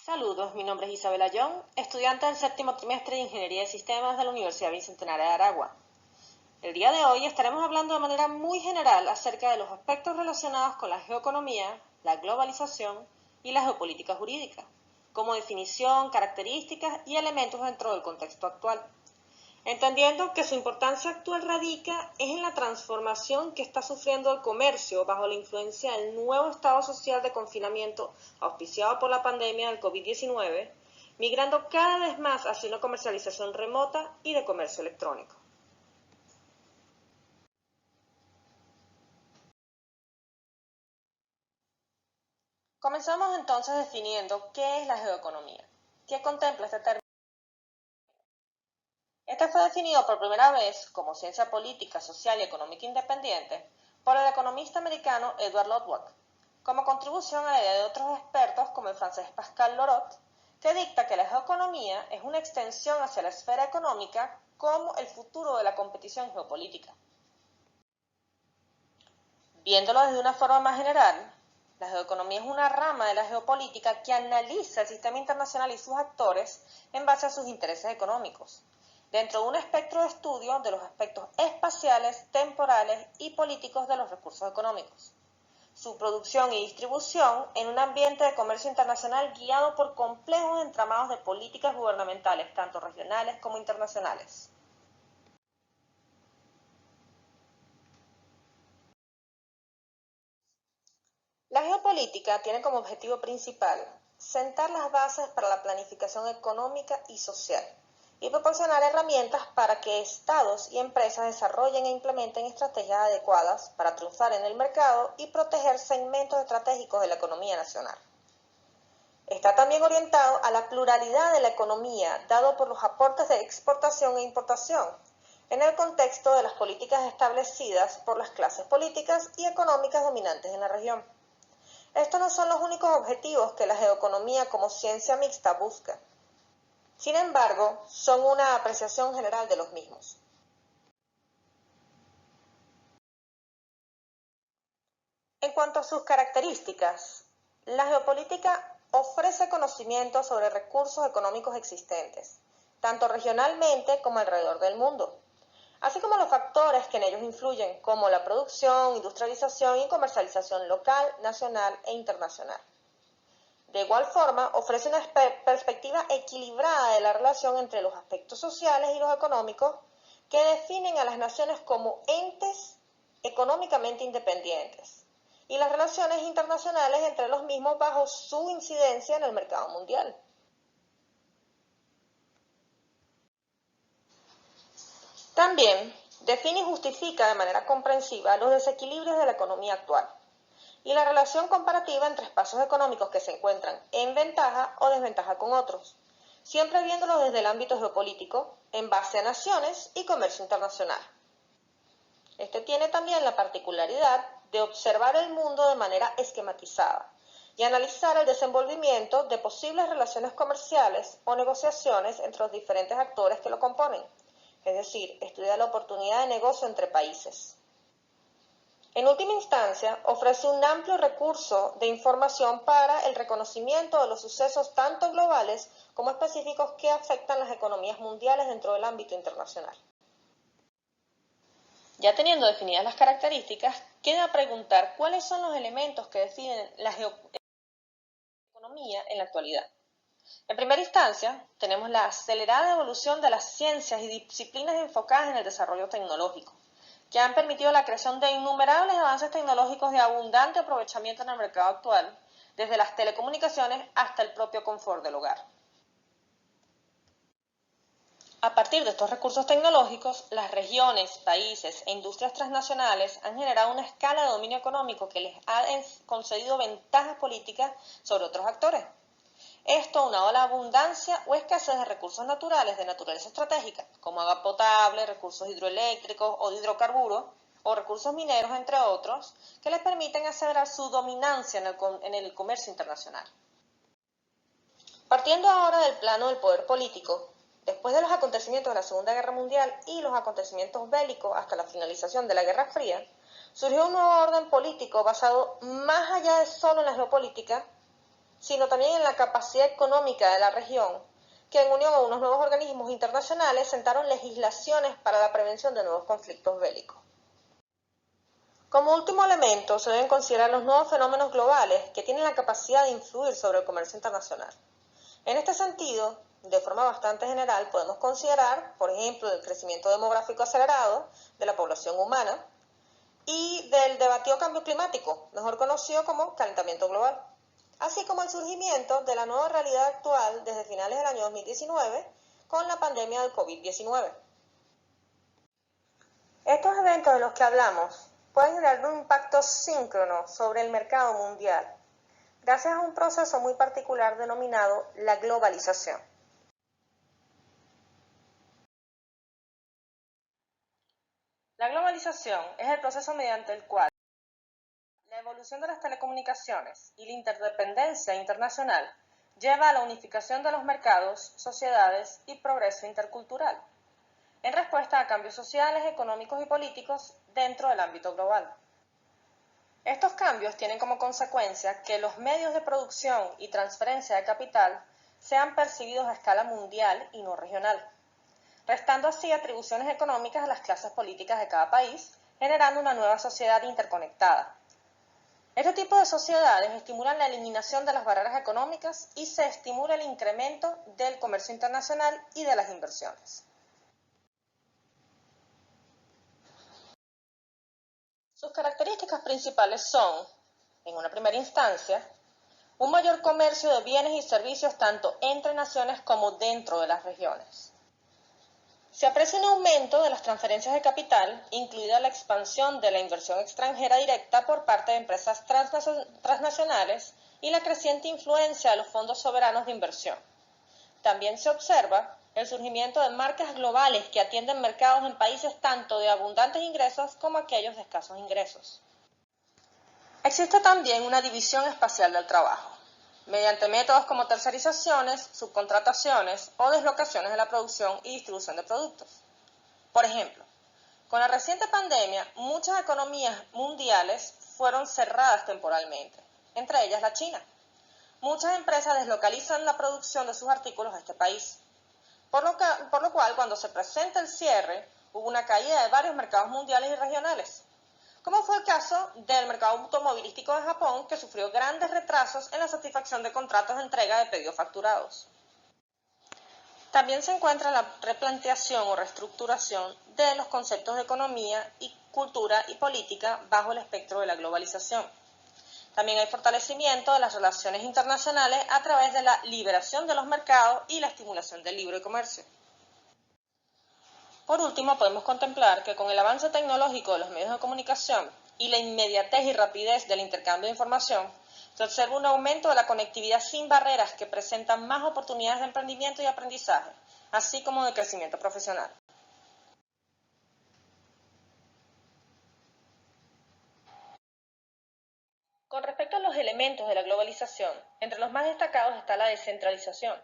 Saludos, mi nombre es Isabela Young, estudiante del séptimo trimestre de Ingeniería de Sistemas de la Universidad Bicentenaria de Aragua. El día de hoy estaremos hablando de manera muy general acerca de los aspectos relacionados con la geoeconomía, la globalización y la geopolítica jurídica, como definición, características y elementos dentro del contexto actual. Entendiendo que su importancia actual radica en la transformación que está sufriendo el comercio bajo la influencia del nuevo estado social de confinamiento auspiciado por la pandemia del COVID-19, migrando cada vez más hacia una comercialización remota y de comercio electrónico. Comenzamos entonces definiendo qué es la geoeconomía. ¿Qué contempla este término? Este fue definido por primera vez como ciencia política, social y económica independiente por el economista americano Edward Lodwijk, como contribución a la idea de otros expertos como el francés Pascal Lorot, que dicta que la geoeconomía es una extensión hacia la esfera económica como el futuro de la competición geopolítica. Viéndolo desde una forma más general, la geoeconomía es una rama de la geopolítica que analiza el sistema internacional y sus actores en base a sus intereses económicos, dentro de un espectro de estudio de los aspectos espaciales, temporales y políticos de los recursos económicos, su producción y distribución en un ambiente de comercio internacional guiado por complejos entramados de políticas gubernamentales, tanto regionales como internacionales. La geopolítica tiene como objetivo principal sentar las bases para la planificación económica y social y proporcionar herramientas para que estados y empresas desarrollen e implementen estrategias adecuadas para triunfar en el mercado y proteger segmentos estratégicos de la economía nacional. Está también orientado a la pluralidad de la economía, dado por los aportes de exportación e importación, en el contexto de las políticas establecidas por las clases políticas y económicas dominantes en la región. Estos no son los únicos objetivos que la geoeconomía como ciencia mixta busca. Sin embargo, son una apreciación general de los mismos. En cuanto a sus características, la geopolítica ofrece conocimiento sobre recursos económicos existentes, tanto regionalmente como alrededor del mundo, así como los factores que en ellos influyen, como la producción, industrialización y comercialización local, nacional e internacional. De igual forma, ofrece una perspectiva equilibrada de la relación entre los aspectos sociales y los económicos que definen a las naciones como entes económicamente independientes y las relaciones internacionales entre los mismos bajo su incidencia en el mercado mundial. También define y justifica de manera comprensiva los desequilibrios de la economía actual y la relación comparativa entre espacios económicos que se encuentran en ventaja o desventaja con otros, siempre viéndolo desde el ámbito geopolítico, en base a naciones y comercio internacional. Este tiene también la particularidad de observar el mundo de manera esquematizada y analizar el desenvolvimiento de posibles relaciones comerciales o negociaciones entre los diferentes actores que lo componen, es decir, estudia la oportunidad de negocio entre países. En última instancia, ofrece un amplio recurso de información para el reconocimiento de los sucesos tanto globales como específicos que afectan las economías mundiales dentro del ámbito internacional. Ya teniendo definidas las características, queda preguntar cuáles son los elementos que definen la geoeconomía en la actualidad. En primera instancia, tenemos la acelerada evolución de las ciencias y disciplinas enfocadas en el desarrollo tecnológico, que han permitido la creación de innumerables avances tecnológicos de abundante aprovechamiento en el mercado actual, desde las telecomunicaciones hasta el propio confort del hogar. A partir de estos recursos tecnológicos, las regiones, países e industrias transnacionales han generado una escala de dominio económico que les ha concedido ventajas políticas sobre otros actores. Esto aunado a la abundancia o escasez de recursos naturales de naturaleza estratégica, como agua potable, recursos hidroeléctricos o de hidrocarburos, o recursos mineros, entre otros, que les permiten aseverar su dominancia en el comercio internacional. Partiendo ahora del plano del poder político, después de los acontecimientos de la Segunda Guerra Mundial y los acontecimientos bélicos hasta la finalización de la Guerra Fría, surgió un nuevo orden político basado más allá de solo en la geopolítica, sino también en la capacidad económica de la región, que en unión a unos nuevos organismos internacionales sentaron legislaciones para la prevención de nuevos conflictos bélicos. Como último elemento, se deben considerar los nuevos fenómenos globales que tienen la capacidad de influir sobre el comercio internacional. En este sentido, de forma bastante general, podemos considerar, por ejemplo, el crecimiento demográfico acelerado de la población humana y del debatido cambio climático, mejor conocido como calentamiento global, así como el surgimiento de la nueva realidad actual desde finales del año 2019 con la pandemia del COVID-19. Estos eventos de los que hablamos pueden generar un impacto síncrono sobre el mercado mundial, gracias a un proceso muy particular denominado la globalización. La globalización es el proceso mediante el cual la evolución de las telecomunicaciones y la interdependencia internacional lleva a la unificación de los mercados, sociedades y progreso intercultural, en respuesta a cambios sociales, económicos y políticos dentro del ámbito global. Estos cambios tienen como consecuencia que los medios de producción y transferencia de capital sean percibidos a escala mundial y no regional, restando así atribuciones económicas a las clases políticas de cada país, generando una nueva sociedad interconectada. Este tipo de sociedades estimulan la eliminación de las barreras económicas y se estimula el incremento del comercio internacional y de las inversiones. Sus características principales son, en una primera instancia, un mayor comercio de bienes y servicios tanto entre naciones como dentro de las regiones. Se aprecia un aumento de las transferencias de capital, incluida la expansión de la inversión extranjera directa por parte de empresas transnacionales y la creciente influencia de los fondos soberanos de inversión. También se observa el surgimiento de marcas globales que atienden mercados en países tanto de abundantes ingresos como aquellos de escasos ingresos. Existe también una división espacial del trabajo, mediante métodos como tercerizaciones, subcontrataciones o deslocaciones de la producción y distribución de productos. Por ejemplo, con la reciente pandemia, muchas economías mundiales fueron cerradas temporalmente, entre ellas la China. Muchas empresas deslocalizan la producción de sus artículos a este país, por lo cual cuando se presenta el cierre, hubo una caída de varios mercados mundiales y regionales, como fue el caso del mercado automovilístico de Japón, que sufrió grandes retrasos en la satisfacción de contratos de entrega de pedidos facturados. También se encuentra la replanteación o reestructuración de los conceptos de economía y cultura y política bajo el espectro de la globalización. También hay fortalecimiento de las relaciones internacionales a través de la liberación de los mercados y la estimulación del libre comercio. Por último, podemos contemplar que con el avance tecnológico de los medios de comunicación y la inmediatez y rapidez del intercambio de información, se observa un aumento de la conectividad sin barreras que presentan más oportunidades de emprendimiento y aprendizaje, así como de crecimiento profesional. Con respecto a los elementos de la globalización, entre los más destacados está la descentralización,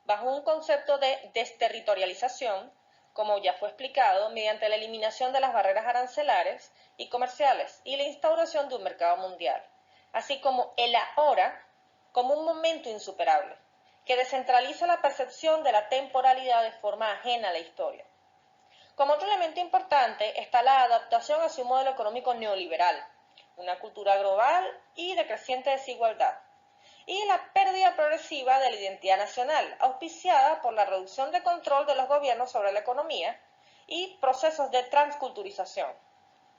bajo un concepto de desterritorialización, como ya fue explicado, mediante la eliminación de las barreras arancelares y comerciales y la instauración de un mercado mundial, así como el ahora como un momento insuperable, que descentraliza la percepción de la temporalidad de forma ajena a la historia. Como otro elemento importante está la adaptación hacia un modelo económico neoliberal, una cultura global y de creciente desigualdad, y la pérdida progresiva de la identidad nacional, auspiciada por la reducción de control de los gobiernos sobre la economía y procesos de transculturización,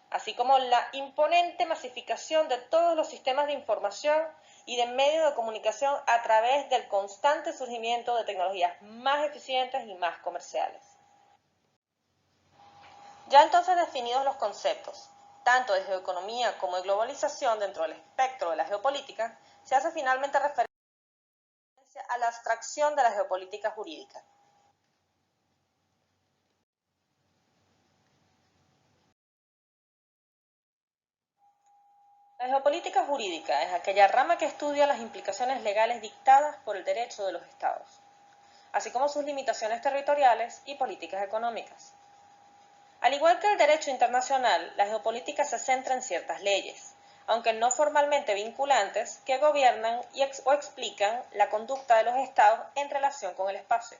así como la imponente masificación de todos los sistemas de información y de medios de comunicación a través del constante surgimiento de tecnologías más eficientes y más comerciales. Ya entonces definidos los conceptos, tanto de geoeconomía como de globalización dentro del espectro de la geopolítica, se hace finalmente referencia a la abstracción de la geopolítica jurídica. La geopolítica jurídica es aquella rama que estudia las implicaciones legales dictadas por el derecho de los estados, así como sus limitaciones territoriales y políticas económicas. Al igual que el derecho internacional, la geopolítica se centra en ciertas leyes, aunque no formalmente vinculantes, que gobiernan o explican la conducta de los estados en relación con el espacio.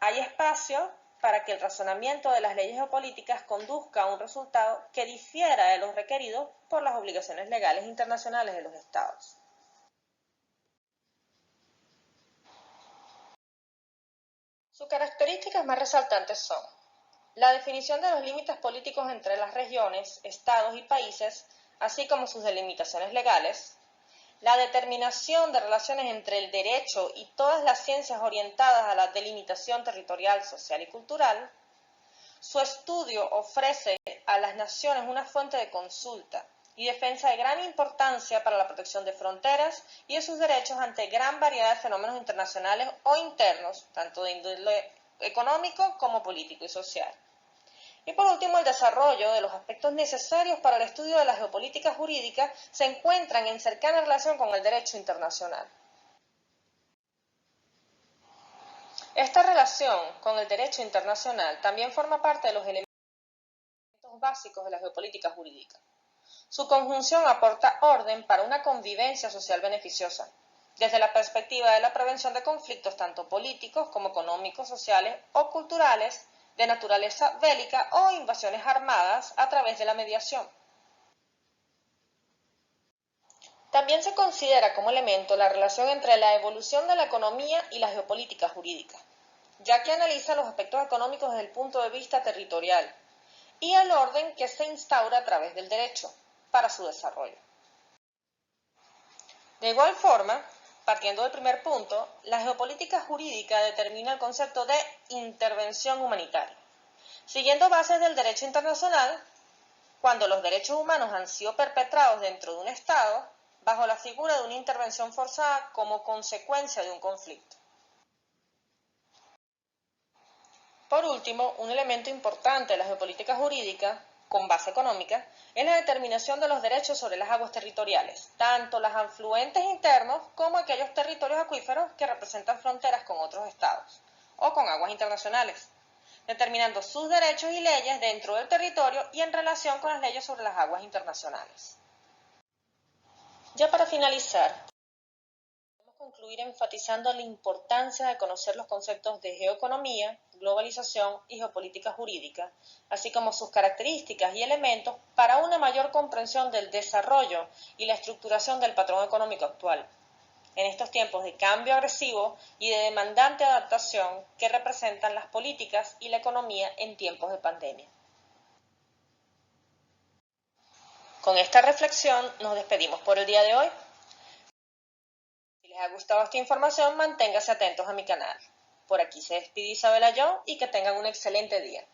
Hay espacio para que el razonamiento de las leyes geopolíticas conduzca a un resultado que difiera de los requeridos por las obligaciones legales internacionales de los estados. Sus características más resaltantes son la definición de los límites políticos entre las regiones, estados y países, así como sus delimitaciones legales, la determinación de relaciones entre el derecho y todas las ciencias orientadas a la delimitación territorial, social y cultural. Su estudio ofrece a las naciones una fuente de consulta y defensa de gran importancia para la protección de fronteras y de sus derechos ante gran variedad de fenómenos internacionales o internos, tanto de índole económico como político y social. Y por último, el desarrollo de los aspectos necesarios para el estudio de la geopolítica jurídica se encuentran en cercana relación con el derecho internacional. Esta relación con el derecho internacional también forma parte de los elementos básicos de la geopolítica jurídica. Su conjunción aporta orden para una convivencia social beneficiosa, desde la perspectiva de la prevención de conflictos tanto políticos como económicos, sociales o culturales, de naturaleza bélica o invasiones armadas a través de la mediación. También se considera como elemento la relación entre la evolución de la economía y la geopolítica jurídica, ya que analiza los aspectos económicos desde el punto de vista territorial y el orden que se instaura a través del derecho para su desarrollo. De igual forma, partiendo del primer punto, la geopolítica jurídica determina el concepto de intervención humanitaria, siguiendo bases del derecho internacional, cuando los derechos humanos han sido perpetrados dentro de un Estado, bajo la figura de una intervención forzada como consecuencia de un conflicto. Por último, un elemento importante de la geopolítica jurídica, con base económica, es la determinación de los derechos sobre las aguas territoriales, tanto las afluentes internos como aquellos territorios acuíferos que representan fronteras con otros estados o con aguas internacionales, determinando sus derechos y leyes dentro del territorio y en relación con las leyes sobre las aguas internacionales. Ya para finalizar, podemos concluir enfatizando la importancia de conocer los conceptos de geoeconomía, globalización y geopolítica jurídica, así como sus características y elementos para una mayor comprensión del desarrollo y la estructuración del patrón económico actual, en estos tiempos de cambio agresivo y de demandante adaptación que representan las políticas y la economía en tiempos de pandemia. Con esta reflexión nos despedimos por el día de hoy. Si les ha gustado esta información, manténganse atentos a mi canal. Por aquí se despide Isabela Young y que tengan un excelente día.